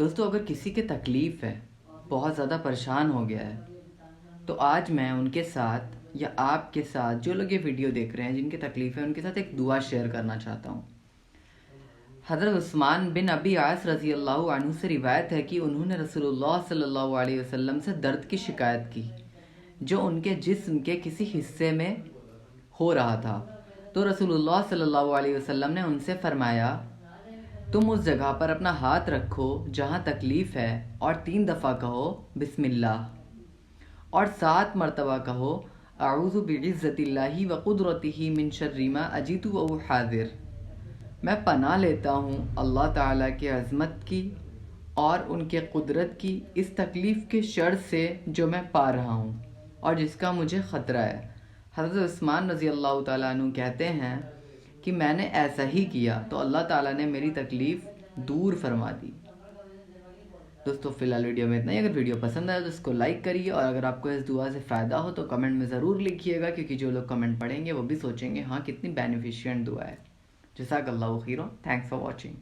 دوستو اگر کسی کے تکلیف ہے، بہت زیادہ پریشان ہو گیا ہے، تو آج میں ان کے ساتھ یا آپ کے ساتھ جو لوگ یہ ویڈیو دیکھ رہے ہیں جن کی تکلیف ہے ان کے ساتھ ایک دعا شیئر کرنا چاہتا ہوں۔ حضرت عثمان بن ابی عاص رضی اللہ عنہ سے روایت ہے کہ انہوں نے رسول اللہ صلی اللہ علیہ وسلم سے درد کی شکایت کی جو ان کے جسم کے کسی حصے میں ہو رہا تھا، تو رسول اللہ صلی اللہ علیہ وسلم نے ان سے فرمایا تم اس جگہ پر اپنا ہاتھ رکھو جہاں تکلیف ہے اور 3 دفعہ کہو بسم اللہ، اور 7 مرتبہ کہو اعوذ بعزت اللہ وقدرتہ من شر ما اجیت وهو حاضر، میں پناہ لیتا ہوں اللہ تعالیٰ کی عظمت کی اور ان کے قدرت کی اس تکلیف کے شر سے جو میں پا رہا ہوں اور جس کا مجھے خطرہ ہے۔ حضرت عثمان رضی اللہ تعالیٰ عنہ کہتے ہیں کہ میں نے ایسا ہی کیا تو اللہ تعالیٰ نے میری تکلیف دور فرما دی۔ دوستو فی الحال ویڈیو میں اتنا ہی۔ اگر ویڈیو پسند آئے تو اس کو لائک کریے، اور اگر آپ کو اس دعا سے فائدہ ہو تو کمنٹ میں ضرور لکھیے گا، کیونکہ جو لوگ کمنٹ پڑھیں گے وہ بھی سوچیں گے ہاں کتنی بینیفیشینٹ دعا ہے۔ جزاک اللہ خیرا، تھینکس فار واچنگ۔